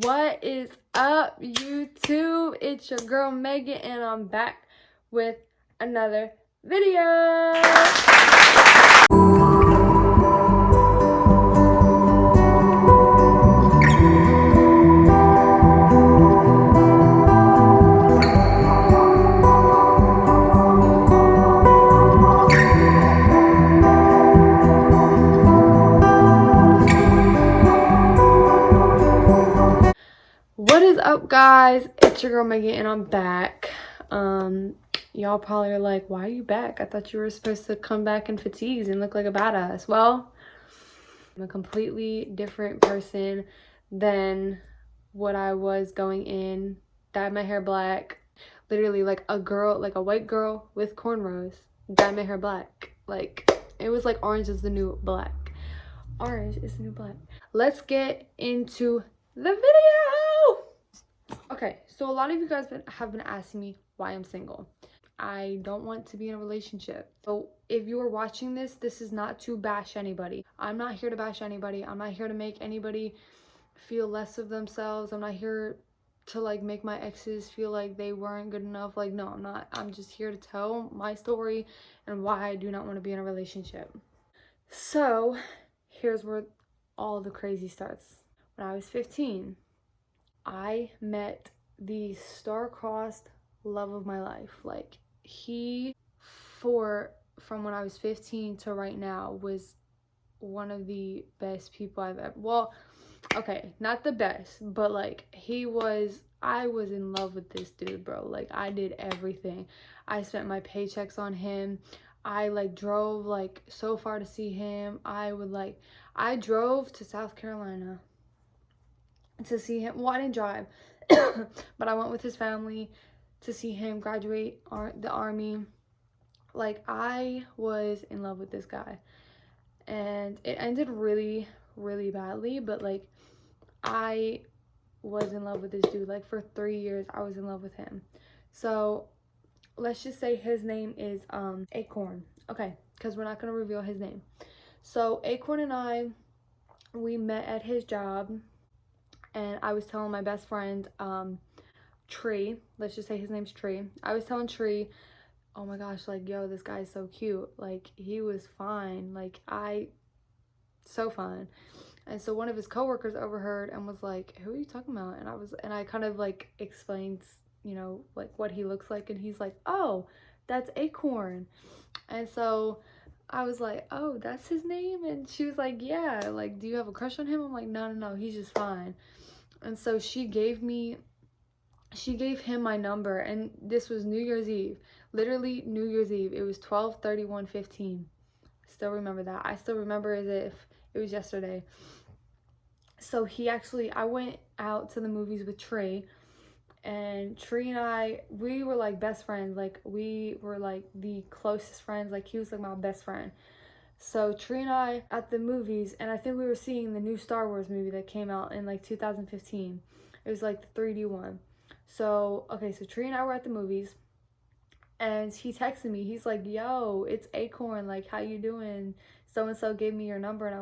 What is up, YouTube? It's your girl Megan, and I'm back with another video. What is up, guys? It's your girl Megan, and I'm back. Y'all probably are like, why are you back? I thought you were supposed to come back in fatigues and look like a badass. Well, I'm a completely different person than what I was going in. Dyed my hair black. Literally like a girl, like a white girl with cornrows. Dyed my hair black. Like, it was like orange is the new black. Orange is the new black. Let's get into the video. Okay, so a lot of you guys have been asking me why I'm single. I don't want to be in a relationship. So if you are watching this, this is not to bash anybody. I'm not here to bash anybody. I'm not here to make anybody feel less of themselves. I'm not here to like make my exes feel like they weren't good enough. Like, no, I'm not. I'm just here to tell my story and why I do not want to be in a relationship. So here's where all the crazy starts. When I was 15, I met the star-crossed love of my life. Like, he, from when I was 15 to right now, was one of the best people I've ever, well, okay, not the best, but like, I was in love with this dude, bro. Like, I did everything. I spent my paychecks on him. I like drove like so far to see him. I drove to South Carolina to see him. Well, I didn't drive, but I went with his family to see him graduate the army. Like, I was in love with this guy, and it ended really, really badly, but like, I was in love with this dude. Like, for 3 years, I was in love with him. So let's just say his name is Acorn. Okay, because we're not going to reveal his name. So Acorn and we met at his job, and I was telling my best friend, Tree, let's just say his name's Tree. I was telling Tree, oh my gosh, like, yo, this guy's so cute. Like, he was fine. Like, so fun. And so one of his coworkers overheard and was like, who are you talking about? And I kind of like explained, you know, like what he looks like. And he's like, oh, that's Acorn. And so I was like, oh, that's his name? And she was like, yeah, like, do you have a crush on him? I'm like, no, he's just fine. And so she gave him my number, and this was New Year's Eve. Literally New Year's Eve. It was 12/31/15. Still remember that. I still remember as if it was yesterday. So I went out to the movies with Trey, and Tree and we were like best friends. Like, we were like the closest friends. Like, he was like my best friend. So Tree and I at the movies, and I think we were seeing the new Star Wars movie that came out in like 2015. It was like the 3D one. So, okay, so Tree and I were at the movies, and he texted me. He's like, yo, it's Acorn. Like, how you doing? So-and-so gave me your number. And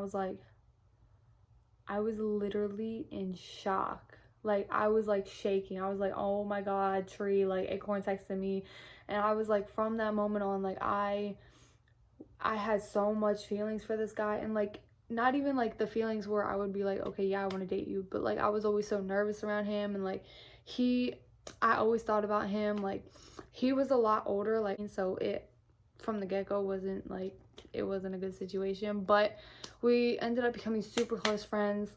I was literally in shock. Like, I was like shaking. I was like, oh my God, Tree, like, Acorn texted me. And I was like, from that moment on, like, I had so much feelings for this guy. And like, not even like the feelings where I would be like, okay, yeah, I want to date you, but like, I was always so nervous around him. And like, I always thought about him. Like, he was a lot older, like, and so it from the get-go wasn't like, it wasn't a good situation. But we ended up becoming super close friends,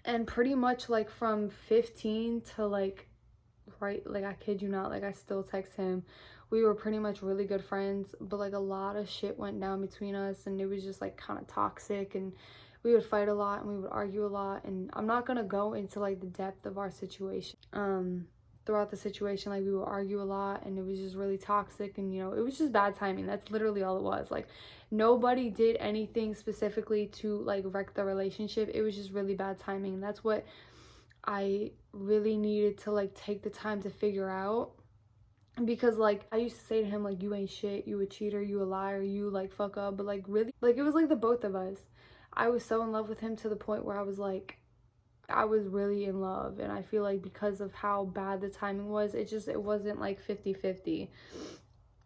and pretty much like from 15 to like, right, like, I kid you not, like, I still text him. We were pretty much really good friends, but like, a lot of shit went down between us, and it was just like kind of toxic, and we would fight a lot, and we would argue a lot. And I'm not gonna go into like the depth of our situation. Throughout the situation, like, we would argue a lot, and it was just really toxic, and you know, it was just bad timing. That's literally all it was. Like, nobody did anything specifically to like wreck the relationship. It was just really bad timing, and that's what I really needed to like take the time to figure out. Because like, I used to say to him, like, you ain't shit, you a cheater, you a liar, you like fuck up. But like, really, like, it was like the both of us. I was so in love with him to the point where I was like, I was really in love, and I feel like because of how bad the timing was, it wasn't like 50-50.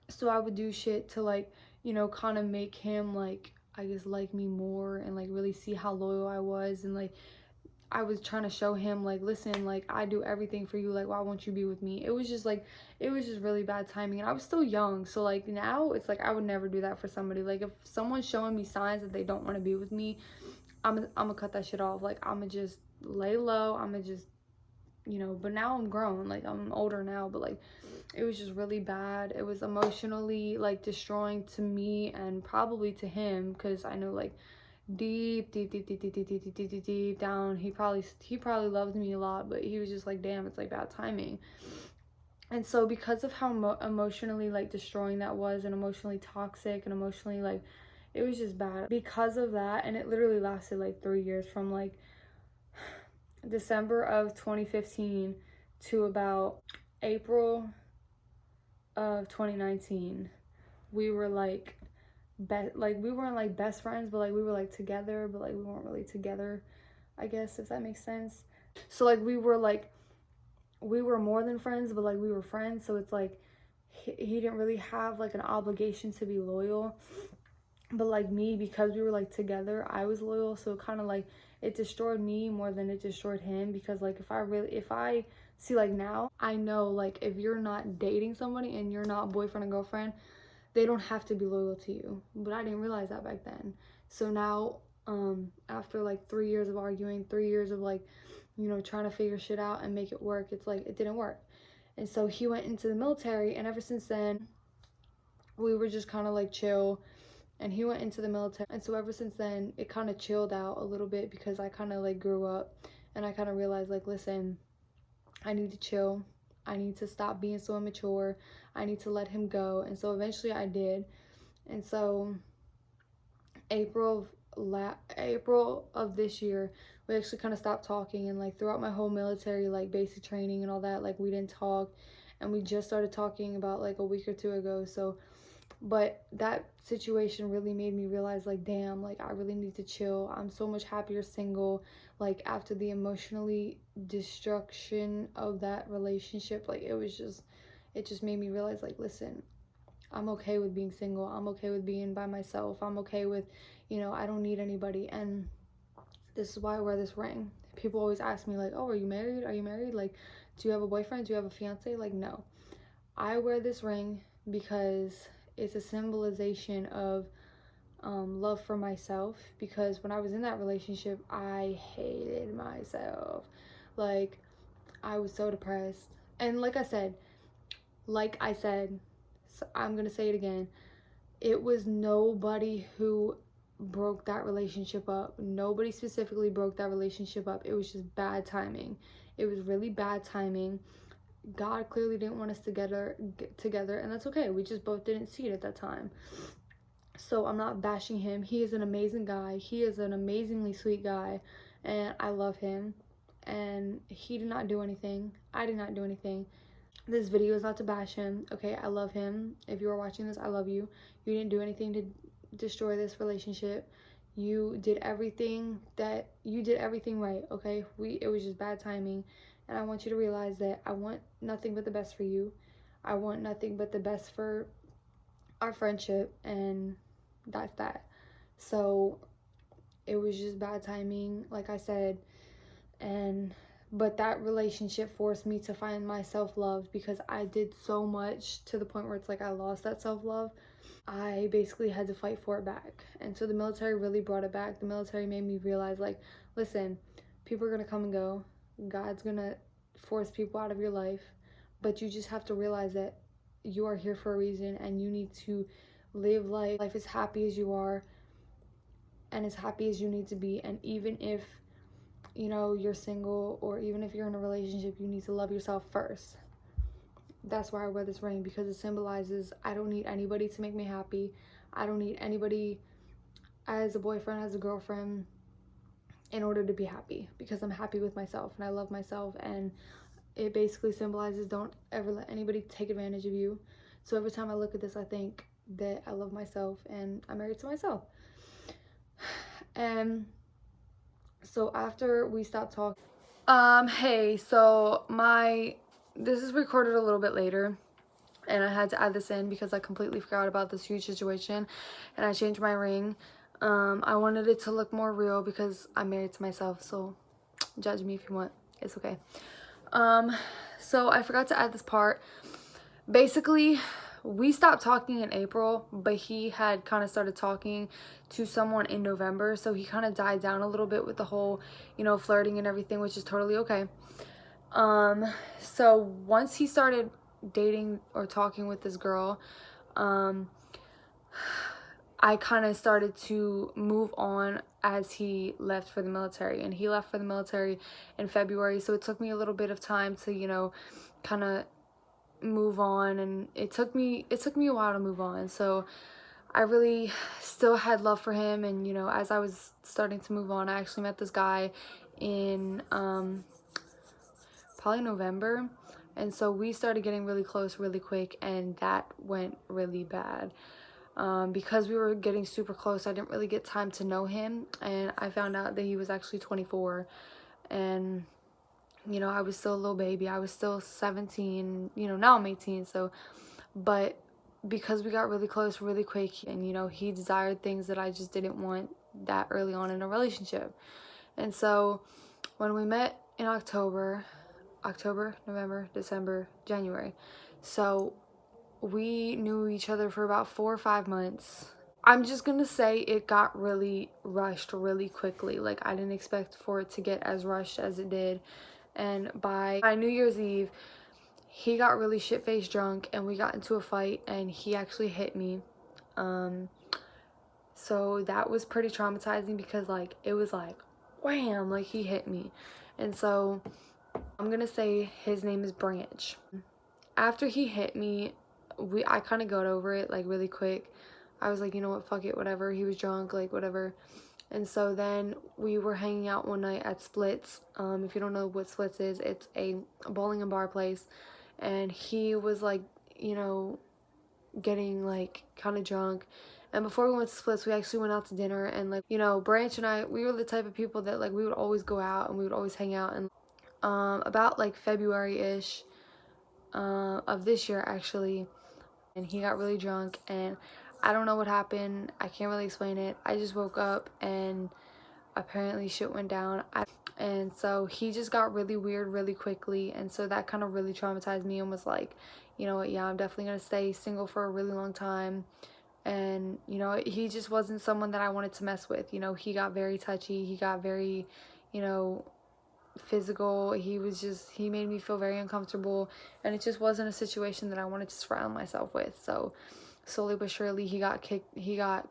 So I would do shit to like, you know, kind of make him like, I guess, like me more, and like really see how loyal I was. And like I was trying to show him like, listen, like I do everything for you, like why won't you be with me? It was just like, it was just really bad timing, and I was still young. So like now it's like I would never do that for somebody. Like if someone's showing me signs that they don't want to be with me, I'm gonna cut that shit off. Like I'm gonna just lay low. I'm gonna just, you know. But now I'm grown, like I'm older now, but like it was just really bad. It was emotionally like destroying to me and probably to him, because I know like deep down he probably loved me a lot, but he was just like, damn, it's like bad timing. And so because of how emotionally like destroying that was, and emotionally toxic, and emotionally like it was just bad because of that. And it literally lasted like 3 years, from like December of 2015 to about April of 2019. We were like like we weren't like best friends, but like we were like together, but like we weren't really together, I guess, if that makes sense. So like we were more than friends, but like we were friends. So it's like he didn't really have like an obligation to be loyal, but like me, because we were like together, I was loyal. So kind of like it destroyed me more than it destroyed him, because like if I see, like now I know, like if you're not dating somebody and you're not boyfriend and girlfriend, they don't have to be loyal to you. But I didn't realize that back then. So now after like 3 years of arguing, 3 years of like, you know, trying to figure shit out and make it work, it's like it didn't work. And so he went into the military, and ever since then we were just kind of like chill. And he went into the military, and so ever since then it kind of chilled out a little bit, because I kind of like grew up, and I kind of realized like, listen, I need to chill. I need to stop being so immature. I need to let him go. And so eventually I did. And so April of this year, we actually kind of stopped talking. And like throughout my whole military like basic training and all that, like we didn't talk, and we just started talking about like a week or two ago. So but that situation really made me realize like, damn, like I really need to chill. I'm so much happier single. Like after the emotionally destruction of that relationship, like it just made me realize like, listen, I'm okay with being single. I'm okay with being by myself. I'm okay with, you know, I don't need anybody. And this is why I wear this ring. People always ask me like, oh, are you married? Are you married? Like, do you have a boyfriend? Do you have a fiance? Like, no. I wear this ring because it's a symbolization of love for myself. Because when I was in that relationship, I hated myself. Like, I was so depressed. And like I said, so I'm gonna say it again, it was nobody who broke that relationship up. Nobody specifically broke that relationship up. It was just bad timing. It was really bad timing. God clearly didn't want us to get together, and that's okay. We just both didn't see it at that time. So I'm not bashing him. He is an amazing guy. He is an amazingly sweet guy, and I love him. And he did not do anything. I did not do anything. This video is not to bash him, okay? I love him. If you are watching this, I love you. You didn't do anything to destroy this relationship. You did everything right, okay? It was just bad timing. And I want you to realize that I want nothing but the best for you. I want nothing but the best for our friendship, and that's that. So it was just bad timing, like I said. But that relationship forced me to find my self-love, because I did so much to the point where it's like I lost that self-love. I basically had to fight for it back. And so the military really brought it back. The military made me realize like, listen, people are gonna come and go. God's gonna force people out of your life, but you just have to realize that you are here for a reason, and you need to live life as happy as you are and as happy as you need to be. And even if, you know, you're single, or even if you're in a relationship, you need to love yourself first. That's why I wear this ring, because it symbolizes I don't need anybody to make me happy. I don't need anybody as a boyfriend, as a girlfriend, in order to be happy, because I'm happy with myself and I love myself. And it basically symbolizes don't ever let anybody take advantage of you. So every time I look at this, I think that I love myself and I'm married to myself. And so after we stopped talking, Hey, so this is recorded a little bit later, and I had to add this in because I completely forgot about this huge situation, and I changed my ring. I wanted it to look more real because I'm married to myself, so judge me if you want. It's okay. So I forgot to add this part. Basically, we stopped talking in April, but he had kind of started talking to someone in November, so he kind of died down a little bit with the whole, flirting and everything, which is totally okay. So once he started dating or talking with this girl, I kind of started to move on as he left for the military, and he left for the military in February, so it took me a little bit of time to, kind of move on, and it took me a while to move on. So I really still had love for him, and as I was starting to move on, I actually met this guy in probably November, and so we started getting really close really quick, and that went really bad. Because we were getting super close, I didn't really get time to know him, and I found out that he was actually 24, and I was still a little baby. I was still 17, now I'm 18, so, but because we got really close really quick, and he desired things that I just didn't want that early on in a relationship. And so when we met in October, November, December, January, so we knew each other for about 4 or 5 months. I'm just gonna say it got really rushed really quickly. Like, I didn't expect for it to get as rushed as it did. And by New Year's Eve, he got really shit-faced drunk, and we got into a fight, and he actually hit me. So that was pretty traumatizing because, like, it was like, wham, like, he hit me. And so I'm gonna say his name is Branch. After he hit me, I kind of got over it, like, really quick. I was like, you know what, fuck it, whatever. He was drunk, like, whatever. And so then we were hanging out one night at Splits. If you don't know what Splits is, it's a bowling and bar place. And he was, like, getting, like, kind of drunk. And before we went to Splits, we actually went out to dinner. And, like, Branch and I, we were the type of people that, like, we would always go out and we would always hang out. And about, like, February-ish of this year, actually, and he got really drunk, and I don't know what happened. I can't really explain it. I just woke up, and apparently shit went down. And so he just got really weird really quickly, and so that kind of really traumatized me and was like, you know what, yeah, I'm definitely gonna stay single for a really long time. And he just wasn't someone that I wanted to mess with. He got very touchy, he got very physical. He made me feel very uncomfortable, and it just wasn't a situation that I wanted to surround myself with. So slowly but surely he got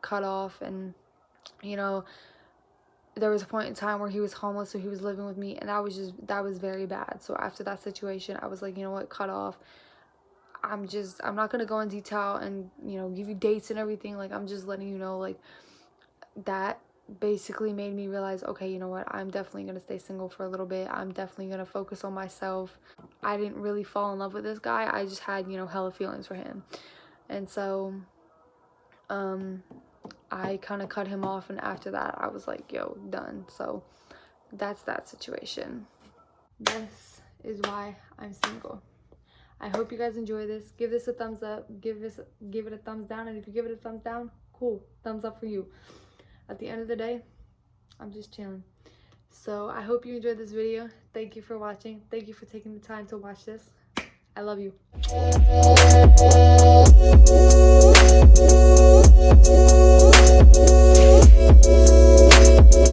cut off, and there was a point in time where he was homeless, so he was living with me, and that was very bad. So after that situation, I was like, you know what, cut off. I'm not gonna go in detail and give you dates and everything. Like, I'm just letting you know, like, that basically made me realize, okay, you know what, I'm definitely gonna stay single for a little bit. I'm definitely gonna focus on myself. I didn't really fall in love with this guy. I just had hella feelings for him. And so I kind of cut him off, and after that I was like, yo, done. So that's that situation. This is why I'm single. I hope you guys enjoy this. Give this a thumbs up, give it a thumbs down, and if you give it a thumbs down, cool, thumbs up for you. At the end of the day, I'm just chilling. So I hope you enjoyed this video. Thank you for watching. Thank you for taking the time to watch this. I love you.